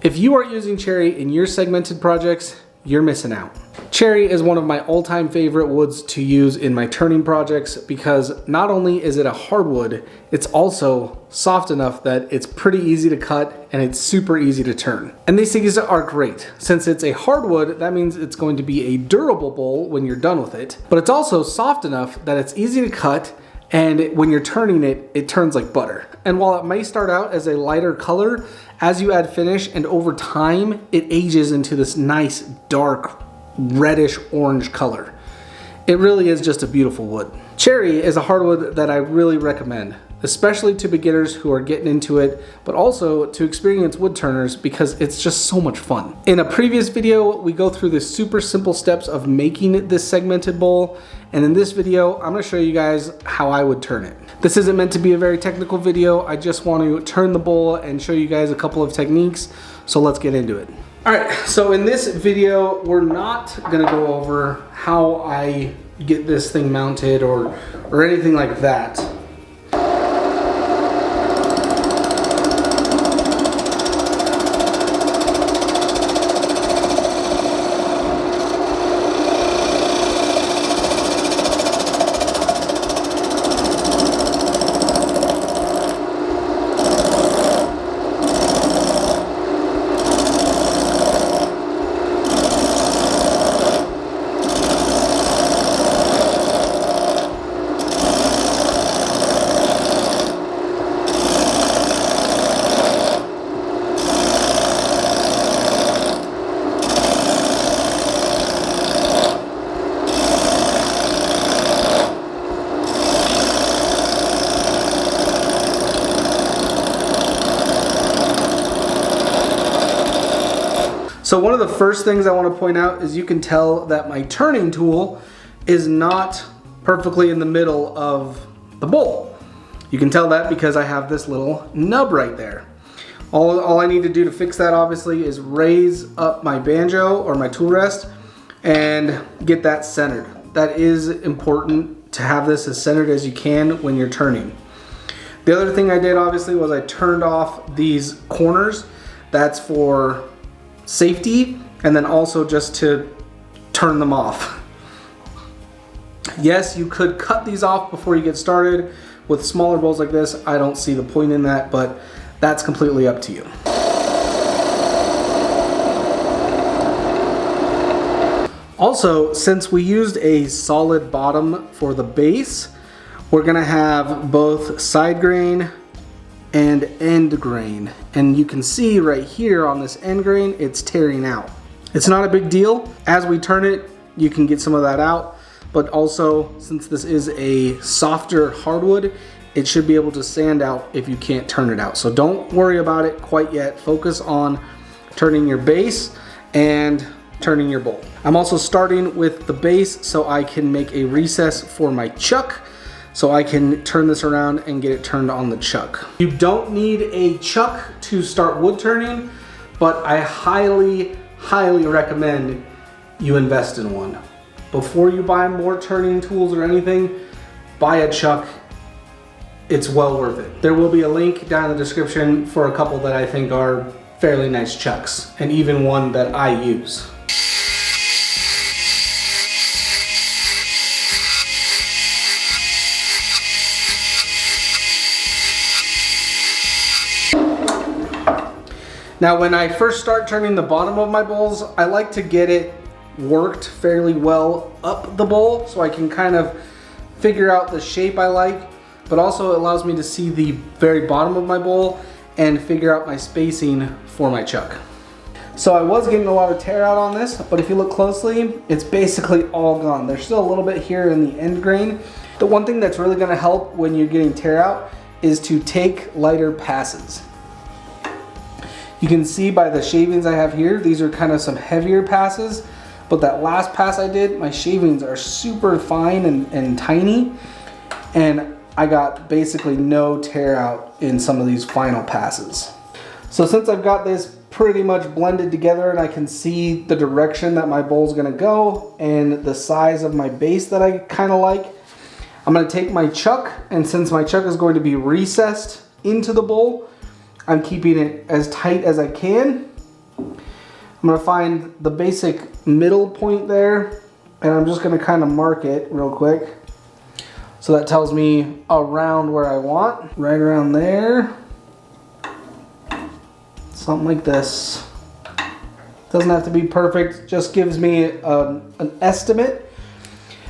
If you aren't using cherry in your segmented projects, you're missing out. Cherry is one of my all-time favorite woods to use in my turning projects because not only is it a hardwood, it's also soft enough that it's pretty easy to cut and it's super easy to turn. And these things are great. Since it's a hardwood, that means it's going to be a durable bowl when you're done with it, but it's also soft enough that it's easy to cut, and when you're turning it, it turns like butter. And while it may start out as a lighter color, as you add finish and over time, it ages into this nice dark reddish orange color. It really is just a beautiful wood. Cherry is a hardwood that I really recommend, especially to beginners who are getting into it, but also to experienced wood turners because it's just so much fun. In a previous video, we go through the super simple steps of making this segmented bowl, and in this video, I'm gonna show you guys how I would turn it. This isn't meant to be a very technical video. I just want to turn the bowl and show you guys a couple of techniques, so let's get into it. All right, so in this video, we're not gonna go over how I get this thing mounted or anything like that. So one of the first things I want to point out is you can tell that my turning tool is not perfectly in the middle of the bowl. You can tell that because I have this little nub right there. All I need to do to fix that obviously is raise up my banjo or my tool rest and get that centered. That is important to have this as centered as you can when you're turning. The other thing I did obviously was I turned off these corners. That's for safety, and then also just to turn them off. Yes, you could cut these off before you get started. With smaller bowls like this, I don't see the point in that, but that's completely up to you. Also, since we used a solid bottom for the base, we're gonna have both side grain and end grain. And you can see right here on this end grain, it's tearing out. It's not a big deal. As we turn it, you can get some of that out, but also since this is a softer hardwood, it should be able to sand out if you can't turn it out. So don't worry about it quite yet. Focus on turning your base and turning your bowl. I'm also starting with the base so I can make a recess for my chuck, so I can turn this around and get it turned on the chuck. You don't need a chuck to start wood turning, but I highly, highly recommend you invest in one. Before you buy more turning tools or anything, buy a chuck. It's well worth it. There will be a link down in the description for a couple that I think are fairly nice chucks, and even one that I use. Now when I first start turning the bottom of my bowls, I like to get it worked fairly well up the bowl so I can kind of figure out the shape I like, but also it allows me to see the very bottom of my bowl and figure out my spacing for my chuck. So I was getting a lot of tear out on this, but if you look closely, it's basically all gone. There's still a little bit here in the end grain. The one thing that's really gonna help when you're getting tear out is to take lighter passes. You can see by the shavings I have here, these are kind of some heavier passes, but that last pass I did, my shavings are super fine and tiny, and I got basically no tear out in some of these final passes. So since I've got this pretty much blended together and I can see the direction that my bowl's gonna go and the size of my base that I kind of like, I'm gonna take my chuck, and since my chuck is going to be recessed into the bowl, I'm keeping it as tight as I can, I'm gonna find the basic middle point there, and I'm just gonna kind of mark it real quick. So that tells me around where I want, right around there. Something like this. Doesn't have to be perfect, just gives me an estimate.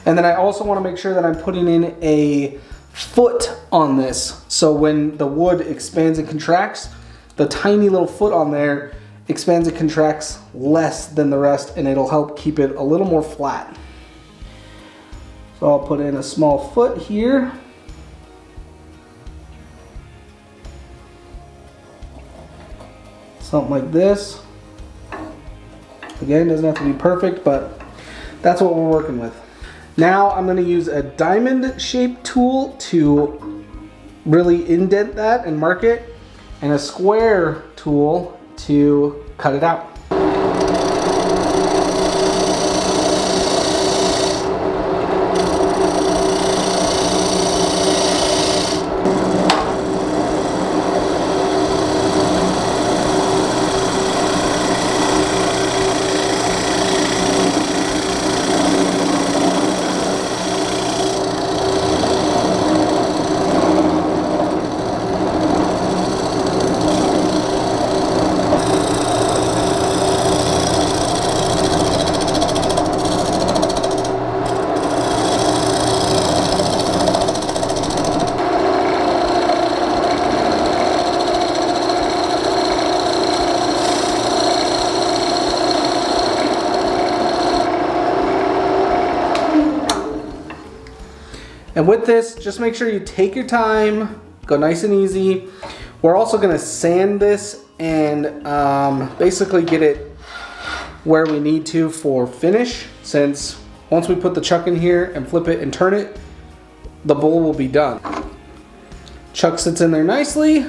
And then I also want to make sure that I'm putting in a foot on this. So when the wood expands and contracts, the tiny little foot on there expands and contracts less than the rest, and it'll help keep it a little more flat. So I'll put in a small foot here. Something like this. Again, doesn't have to be perfect, but that's what we're working with. Now I'm going to use a diamond shaped tool to really indent that and mark it, and a square tool to cut it out. And with this, just make sure you take your time, go nice and easy. We're also gonna sand this and basically get it where we need to for finish, since once we put the chuck in here and flip it and turn it, the bowl will be done. Chuck sits in there nicely.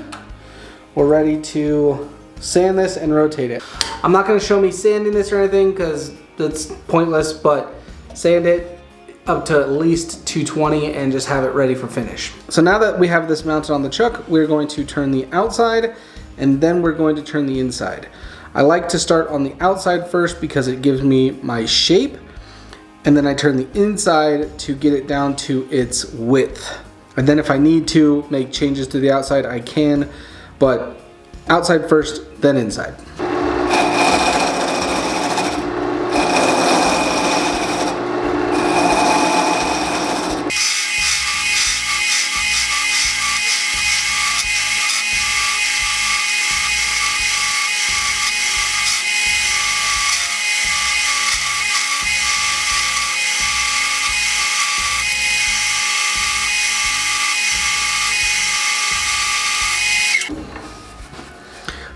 We're ready to sand this and rotate it. I'm not gonna show me sanding this or anything because that's pointless, but sand it up to at least 220 and just have it ready for finish. So now that we have this mounted on the chuck, we're going to turn the outside and then we're going to turn the inside. I like to start on the outside first because it gives me my shape, and then I turn the inside to get it down to its width. And then if I need to make changes to the outside, I can, but outside first, then inside.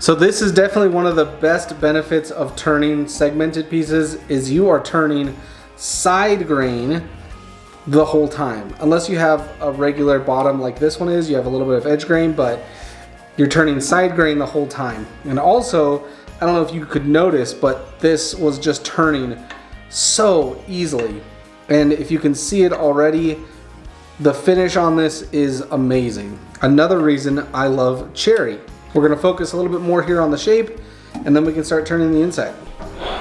So this is definitely one of the best benefits of turning segmented pieces, is you are turning side grain the whole time. Unless you have a regular bottom like this one is, you have a little bit of edge grain, but you're turning side grain the whole time. And also, I don't know if you could notice, but this was just turning so easily. And if you can see it already, the finish on this is amazing. Another reason I love Cherry. We're gonna focus a little bit more here on the shape, and then we can start turning the inside.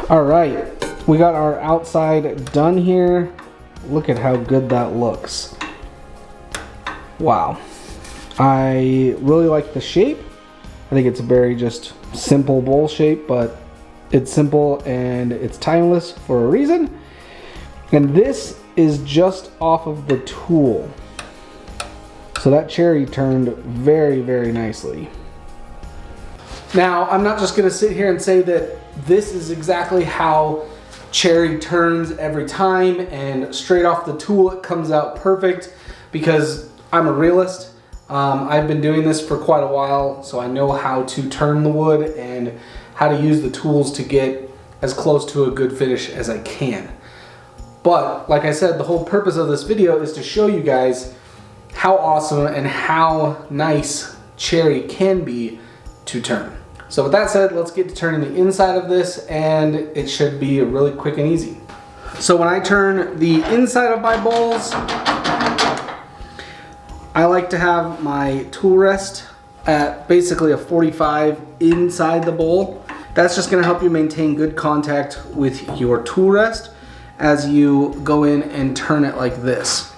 All right, we got our outside done here. Look at how good that looks. Wow. I really like the shape. I think it's a very just simple bowl shape, but it's simple and it's timeless for a reason. And this is just off of the tool. So that cherry turned very, very nicely. Now, I'm not just gonna sit here and say that this is exactly how cherry turns every time and straight off the tool it comes out perfect, because I'm a realist. I've been doing this for quite a while, so I know how to turn the wood and how to use the tools to get as close to a good finish as I can. But like I said, the whole purpose of this video is to show you guys how awesome and how nice cherry can be to turn. So with that said, let's get to turning the inside of this, and it should be really quick and easy. So when I turn the inside of my bowls, I like to have my tool rest at basically a 45 inside the bowl. That's just gonna help you maintain good contact with your tool rest as you go in and turn it like this.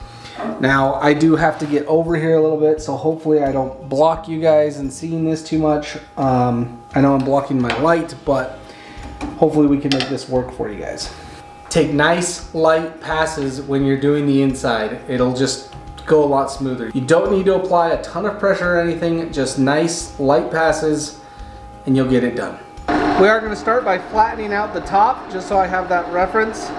Now, I do have to get over here a little bit, so hopefully I don't block you guys and seeing this too much. I know I'm blocking my light, but hopefully we can make this work for you guys. Take nice light passes when you're doing the inside. It'll just go a lot smoother. You don't need to apply a ton of pressure or anything, just nice light passes and you'll get it done. We are going to start by flattening out the top just so I have that reference.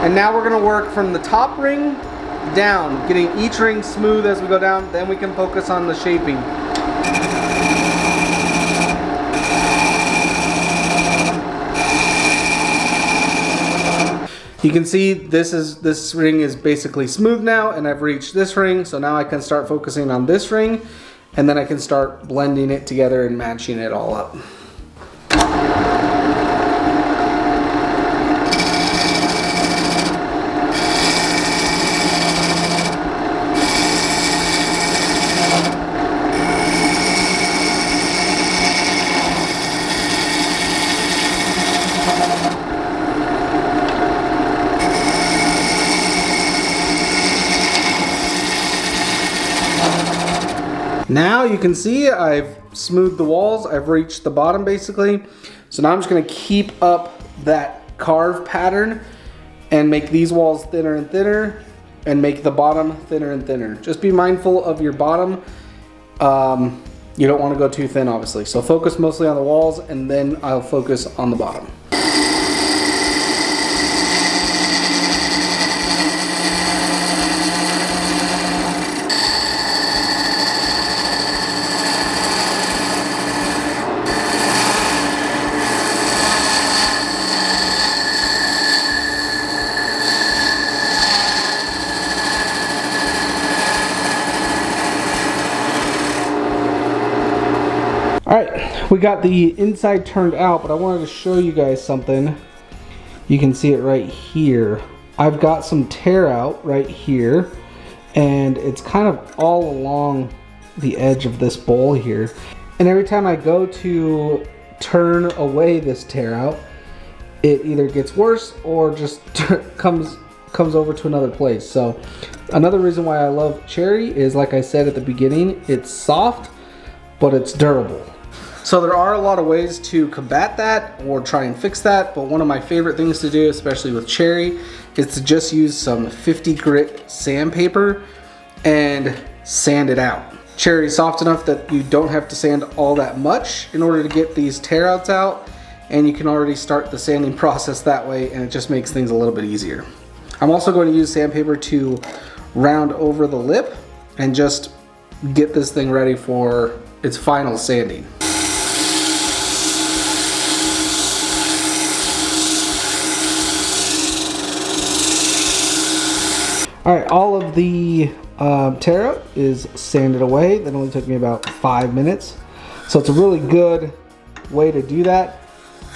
And now we're going to work from the top ring down, getting each ring smooth as we go down, then we can focus on the shaping. You can see this ring is basically smooth now, and I've reached this ring, so now I can start focusing on this ring, and then I can start blending it together and matching it all up. Now you can see I've smoothed the walls, I've reached the bottom basically. So now I'm just gonna keep up that carve pattern and make these walls thinner and thinner and make the bottom thinner and thinner. Just be mindful of your bottom. You don't wanna go too thin obviously. So focus mostly on the walls and then I'll focus on the bottom. Alright, we got the inside turned out, but I wanted to show you guys something. You can see it right here. I've got some tear out right here, and it's kind of all along the edge of this bowl here. And every time I go to turn away this tear out, it either gets worse or just comes over to another place. So another reason why I love Cherry is, like I said at the beginning, it's soft, but it's durable. So there are a lot of ways to combat that or try and fix that, but one of my favorite things to do, especially with Cherry, is to just use some 50 grit sandpaper and sand it out. Cherry is soft enough that you don't have to sand all that much in order to get these tear outs out, and you can already start the sanding process that way, and it just makes things a little bit easier. I'm also going to use sandpaper to round over the lip and just get this thing ready for its final sanding. Alright, all of the tear out is sanded away. That only took me about 5 minutes. So it's a really good way to do that.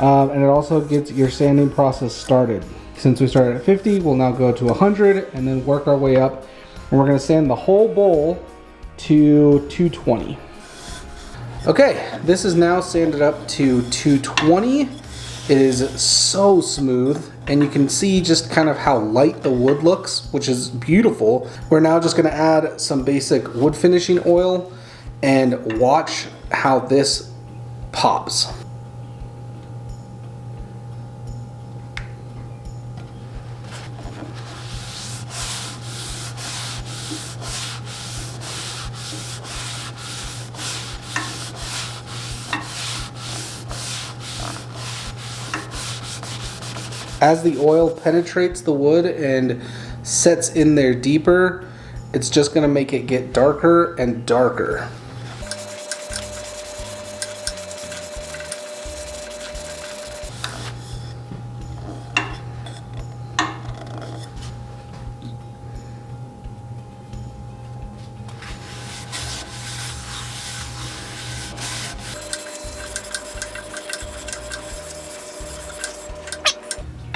And it also gets your sanding process started. Since we started at 50, we'll now go to 100 and then work our way up. And we're going to sand the whole bowl to 220. Okay, this is now sanded up to 220. It is so smooth, and you can see just kind of how light the wood looks, which is beautiful. We're now just gonna add some basic wood finishing oil and watch how this pops. As the oil penetrates the wood and sets in there deeper, it's just gonna make it get darker and darker.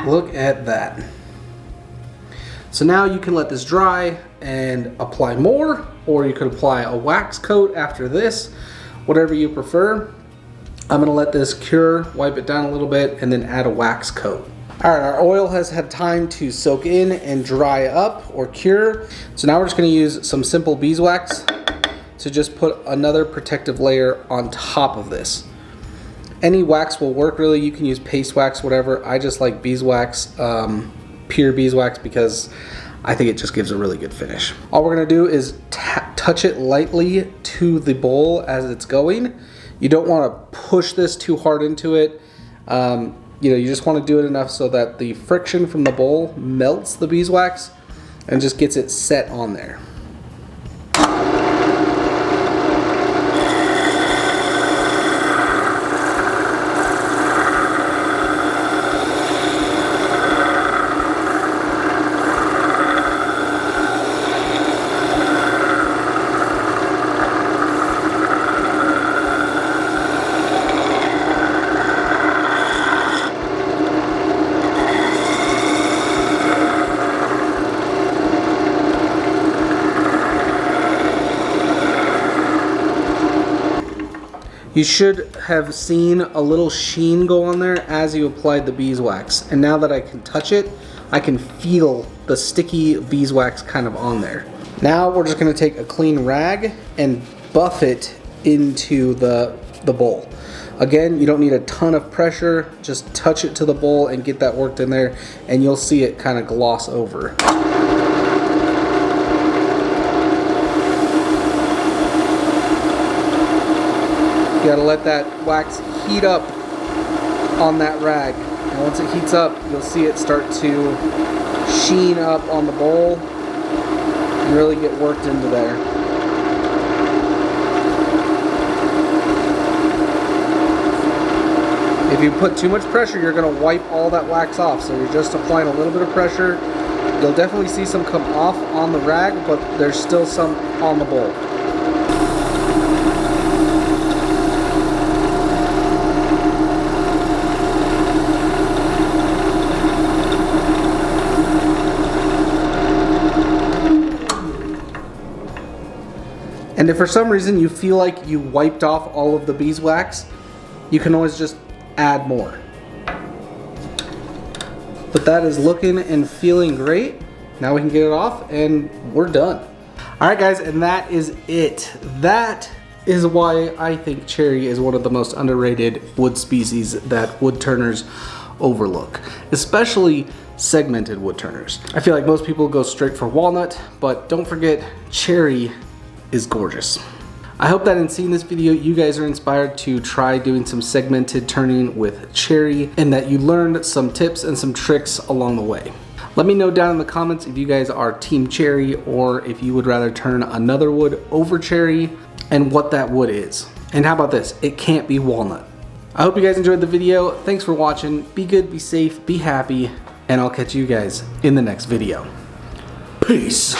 Look at that. So now you can let this dry and apply more, or you could apply a wax coat after this, whatever you prefer. I'm gonna let this cure, wipe it down a little bit, and then add a wax coat. All right, our oil has had time to soak in and dry up or cure. So now we're just gonna use some simple beeswax to just put another protective layer on top of this. Any wax will work really. You can use paste wax, whatever. I just like beeswax, pure beeswax, because I think it just gives a really good finish. All we're gonna do is touch it lightly to the bowl as it's going. You don't wanna push this too hard into it. You just wanna do it enough so that the friction from the bowl melts the beeswax and just gets it set on there. You should have seen a little sheen go on there as you applied the beeswax. And now that I can touch it, I can feel the sticky beeswax kind of on there. Now we're just gonna take a clean rag and buff it into the bowl. Again, you don't need a ton of pressure, just touch it to the bowl and get that worked in there, and you'll see it kind of gloss over. You gotta let that wax heat up on that rag. And once it heats up, you'll see it start to sheen up on the bowl and really get worked into there. If you put too much pressure, you're gonna wipe all that wax off. So you're just applying a little bit of pressure. You'll definitely see some come off on the rag, but there's still some on the bowl. And if for some reason you feel like you wiped off all of the beeswax, you can always just add more. But that is looking and feeling great. Now we can get it off and we're done. All right guys, and that is it. That is why I think cherry is one of the most underrated wood species that wood turners overlook, especially segmented wood turners. I feel like most people go straight for walnut, but don't forget cherry is gorgeous. I hope that in seeing this video, you guys are inspired to try doing some segmented turning with cherry and that you learned some tips and some tricks along the way. Let me know down in the comments if you guys are team cherry or if you would rather turn another wood over cherry and what that wood is. And how about this? It can't be walnut. I hope you guys enjoyed the video. Thanks for watching. Be good, be safe, be happy, and I'll catch you guys in the next video. Peace.